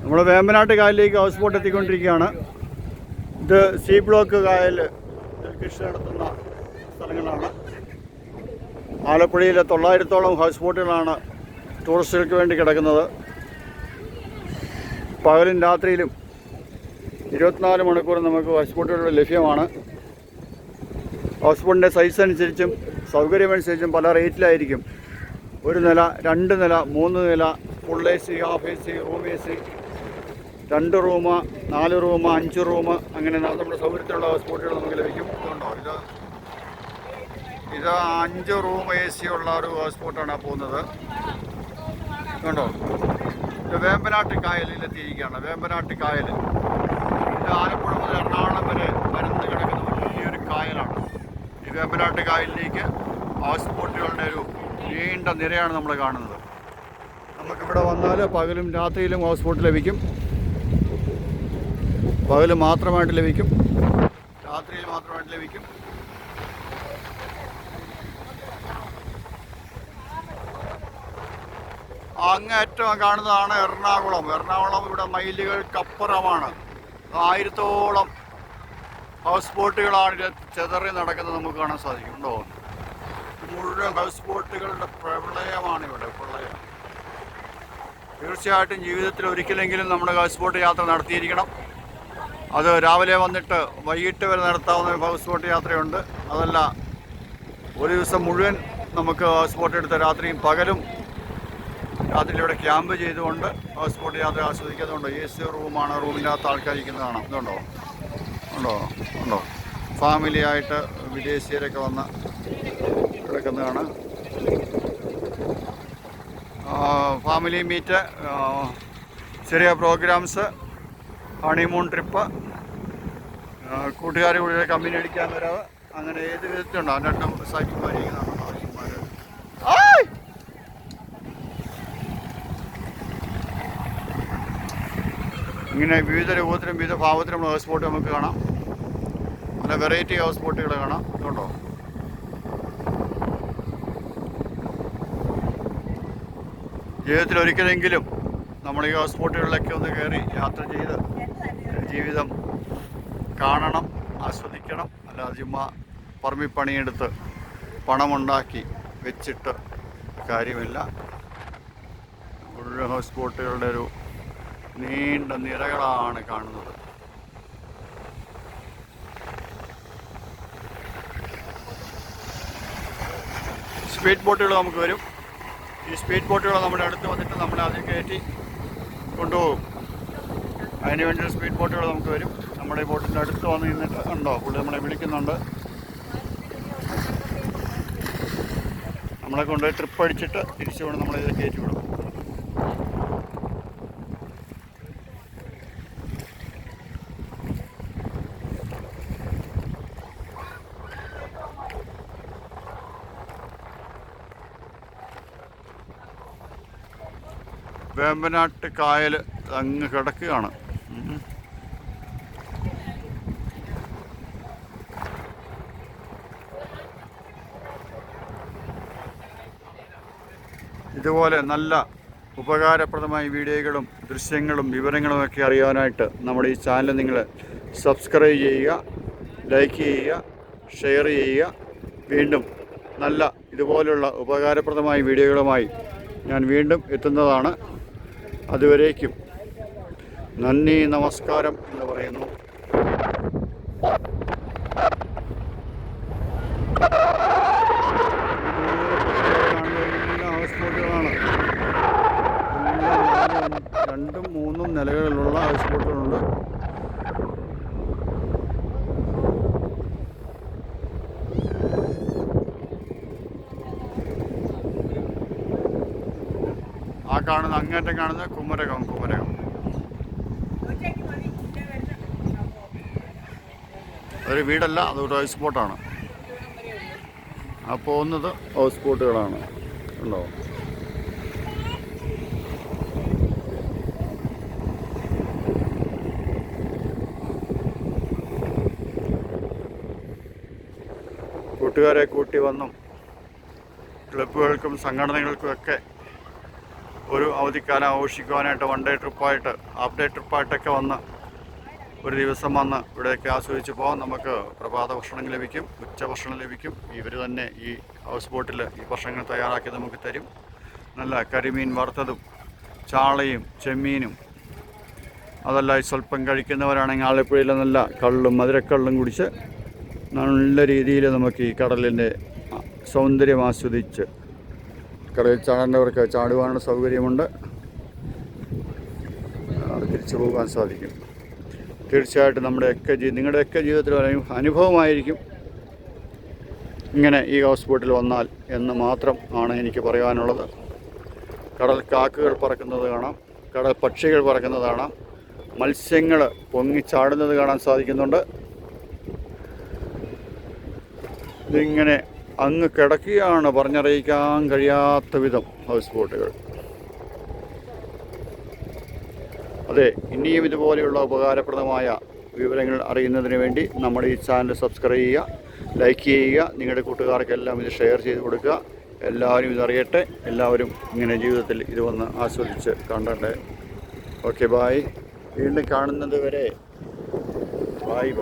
നമ്മുടെ Vembanad കായലിലേക്ക് house boat എത്തിക്കൊണ്ടിരിക്കുകയാണ്. ഇത് സി ബ്ലോക്ക് കായൽ കൃഷി നടത്തുന്ന സ്ഥലങ്ങളാണ്. ആലപ്പുഴയിലെ 900ഓളം ഹൗസ് ബോട്ടുകളാണ് ടൂറിസ്റ്റുകൾക്ക് വേണ്ടി കിടക്കുന്നത്. പകലും രാത്രിയിലും 24 മണിക്കൂറും നമുക്ക് ഹൗസ് ബോട്ടുകൾ ലഭ്യമാണ്. ഹൗസ് ബോട്ടിൻ്റെ സൈസ് അനുസരിച്ചും സൗകര്യമനുസരിച്ചും പല റേറ്റിലായിരിക്കും. 1 നില, 2 നില, 3 നില, full A C, half A C, room A C, 2 room, 4 room, 5 room, അങ്ങനെ നമ്മുടെ സൗകര്യത്തിലുള്ള ഹൗസ് ബോട്ടുകൾ നമുക്ക് ലഭിക്കും. ഇതുണ്ടോ, ഇത് 5 റൂം എ സി ഉള്ള ഒരു ഹൗസ് ബോട്ടാണ് പോകുന്നത്. കണ്ടോ, ഇത് വേമ്പനാട്ട് കായലിലെത്തിയിരിക്കുകയാണ്. വേമ്പനാട്ട് കായൽ ഇത് ആലപ്പുഴ മുതൽ എറണാകുളം വരെ പരന്ന് കിടക്കുന്ന വലിയൊരു കായലാണ്. ഈ വേമ്പനാട്ട് കായലിലേക്ക് ഹൗസ് ബോട്ടുകളുടെ ഒരു നീണ്ട നിരയാണ് നമ്മൾ കാണുന്നത്. നമുക്കിവിടെ വന്നാൽ പകലും രാത്രിയിലും ഹൗസ് ബോട്ട് ലഭിക്കും. പകൽ മാത്രമായിട്ട് ലഭിക്കും, രാത്രിയിൽ മാത്രമായിട്ട് ലഭിക്കും. അങ്ങേറ്റം കാണുന്നതാണ് എറണാകുളം. ഇവിടെ മൈലുകൾക്കപ്പുറമാണ്. 1000ഓളം ഹൗസ് ബോട്ടുകളാണ് ഇത് ചെതറി നടക്കുന്നത്. നമുക്ക് കാണാൻ സാധിക്കും. ഉണ്ടോ, മുഴുവൻ ഹൗസ് ബോട്ടുകളുടെ പ്രളയമാണ് ഇവിടെ, പ്രളയം. തീർച്ചയായിട്ടും ജീവിതത്തിൽ ഒരിക്കലെങ്കിലും നമ്മുടെ ഹൗസ് ബോട്ട് യാത്ര നടത്തിയിരിക്കണം. അത് രാവിലെ വന്നിട്ട് വൈകിട്ട് വരെ നടത്താവുന്ന ഹൗസ് ബോട്ട് യാത്രയുണ്ട്. അതല്ല, ഒരു ദിവസം മുഴുവൻ നമുക്ക് ഹൗസ് ബോട്ട് എടുത്ത് രാത്രിയും പകലും രാത്രിയിലൂടെ ക്യാമ്പ് ചെയ്തുകൊണ്ട് ഹൗസ് ബോട്ട് യാത്ര ആസ്വദിക്കുന്നതുകൊണ്ട്. എ സി റൂമാണ്, റൂമിൻ്റെ അകത്ത് ആൾക്കാരിക്കുന്നത് കാണാം. ഇതുണ്ടോ, ഉണ്ടോ, ഫാമിലിയായിട്ട് വിദേശീയരൊക്കെ വന്ന് കിടക്കുന്നതാണ്. ഫാമിലി മീറ്റ്, ചെറിയ പ്രോഗ്രാംസ്, ഹണിമൂൺ ട്രിപ്പ്, കൂട്ടുകാരെ കൂടി കമ്പനി അടിക്കാൻ വരാതെ, അങ്ങനെ ഏത് വിധത്തിലുണ്ടാവും. 2 സായിപ്പന്മാരിക്കുന്നതാണ്. ഇങ്ങനെ വിവിധ രൂപത്തിലും വിവിധ ഭാവത്തിലും ഹൗസ് ബോട്ട് നമുക്ക് കാണാം. നല്ല വെറൈറ്റി ഹൗസ് ബോട്ടുകൾ കാണാം. കേട്ടോ, ജീവിതത്തിൽ ഒരിക്കലെങ്കിലും നമ്മൾ ഈ ഹൗസ് ബോട്ടുകളിലൊക്കെ ഒന്ന് കയറി യാത്ര ചെയ്ത് ജീവിതം കാണണം, ആസ്വദിക്കണം. അല്ലാതെ ചുമ്മാ പറമ്പിപ്പണിയെടുത്ത് പണമുണ്ടാക്കി വെച്ചിട്ട് കാര്യമില്ല. മുഴുവൻ ഹൗസ് ബോട്ടുകളുടെ ഒരു നീണ്ട നിരകളാണ് കാണുന്നത്. സ്പീഡ് ബോട്ടുകൾ നമുക്ക് വരും. ഈ സ്പീഡ് ബോട്ടുകൾ നമ്മുടെ അടുത്ത് വന്നിട്ട് നമ്മളെ അതിൽ കയറ്റി കൊണ്ടുപോകും. അതിന് വേണ്ടി സ്പീഡ് ബോട്ടുകൾ നമുക്ക് വരും. നമ്മുടെ ഈ ബോട്ടിൻ്റെ അടുത്ത് വന്ന് നിന്നിട്ട് ഉണ്ടോ, പുള്ളി നമ്മളെ വിളിക്കുന്നുണ്ട്. നമ്മളെ കൊണ്ടുപോയി ട്രിപ്പ് അടിച്ചിട്ട് തിരിച്ചു കൊണ്ട് നമ്മളിതിൽ കയറ്റി വിടും. വേമ്പനാട്ട് കായൽ അങ്ങ് കിടക്കുകയാണ്. ഇതുപോലെ നല്ല ഉപകാരപ്രദമായ വീഡിയോകളും ദൃശ്യങ്ങളും വിവരങ്ങളുമൊക്കെ അറിയാനായിട്ട് നമ്മുടെ ഈ ചാനൽ നിങ്ങൾ സബ്സ്ക്രൈബ് ചെയ്യുക, ലൈക്ക് ചെയ്യുക, ഷെയർ ചെയ്യുക. വീണ്ടും നല്ല ഇതുപോലുള്ള ഉപകാരപ്രദമായ വീഡിയോകളുമായി ഞാൻ വീണ്ടും എത്തുന്നതാണ്. അതുവരേക്കും നന്ദി, നമസ്കാരം എന്ന് പറയുന്നു. ഹൗസ് ബോട്ടുകളാണ്. 2ഉം 3ഉം നിലകളിലുള്ള ഹൗസ് ബോട്ടുകളുണ്ട്. ആ കാണുന്ന അങ്ങേറ്റം കാണുന്ന കുമരകം. അതൊരു വീടല്ല, അതൊരു ഹൗസ് ബോട്ടാണ്. ആ പോകുന്നത് ഹൗസ് ബോട്ടുകളാണ്. ഉണ്ടോ, കൂട്ടുകാരെ കൂട്ടി വന്നും ക്ലബ്ബുകൾക്കും സംഘടനകൾക്കുമൊക്കെ ഒരു അവധിക്കാലം ആഘോഷിക്കുവാനായിട്ട് വൺ ഡേ ട്രിപ്പായിട്ട് ഹാഫ് ഡേ ട്രിപ്പായിട്ടൊക്കെ വന്ന് ഒരു ദിവസം വന്ന് ഇവിടെയൊക്കെ ആസ്വദിച്ച് പോകാം. നമുക്ക് പ്രഭാത ഭക്ഷണം ലഭിക്കും, ഉച്ചഭക്ഷണം ലഭിക്കും. ഇവർ തന്നെ ഈ ഹൗസ് ബോട്ടിൽ ഈ ഭക്ഷണങ്ങൾ തയ്യാറാക്കി നമുക്ക് തരും. നല്ല കരിമീൻ വറുത്തതും ചാളയും ചെമ്മീനും. അതല്ല സ്വല്പം കഴിക്കുന്നവരാണെങ്കിൽ ആലപ്പുഴയിലെ നല്ല കള്ളും മധുരക്കള്ളും കുടിച്ച് നല്ല രീതിയിൽ നമുക്ക് ഈ കടലിൻ്റെ സൗന്ദര്യം ആസ്വദിച്ച് കടലിൽ ചാടേണ്ടവർക്ക് ചാടുവാനുള്ള സൗകര്യമുണ്ട്. തിരിച്ചു പോകാൻ സാധിക്കും. തീർച്ചയായിട്ടും നിങ്ങളുടെയൊക്കെ ജീവിതത്തിൽ ഒരു അനുഭവമായിരിക്കും ഇങ്ങനെ ഈ ഹൗസ് ബോട്ടിൽ വന്നാൽ എന്ന് മാത്രം ആണ് എനിക്ക് പറയാനുള്ളത്. കടൽ കാക്കകൾ പറക്കുന്നത് കാണാം, കടൽ പക്ഷികൾ പറക്കുന്നത് കാണാം, മത്സ്യങ്ങൾ പൊങ്ങിച്ചാടുന്നത് കാണാൻ സാധിക്കുന്നുണ്ട്. ഇതിങ്ങനെ അങ്ങ് കിടക്കുകയാണ്, പറഞ്ഞറിയിക്കാൻ കഴിയാത്ത വിധം ഹൗസ് ബോട്ടുകൾ. അതെ, ഇനിയും ഇതുപോലെയുള്ള ഉപകാരപ്രദമായ വിവരങ്ങൾ അറിയുന്നതിന് വേണ്ടി നമ്മുടെ ഈ ചാനൽ സബ്സ്ക്രൈബ് ചെയ്യുക, ലൈക്ക് ചെയ്യുക, നിങ്ങളുടെ കൂട്ടുകാർക്കെല്ലാം ഇത് ഷെയർ ചെയ്ത് കൊടുക്കുക. എല്ലാവരും ഇതറിയട്ടെ. എല്ലാവരും ഇങ്ങനെ ജീവിതത്തിൽ ഇത് വന്ന് ആസ്വദിച്ച് കണ്ടട്ടെ. Okay, bye. വീണ്ടും കാണുന്നത് വരെ ബായ്.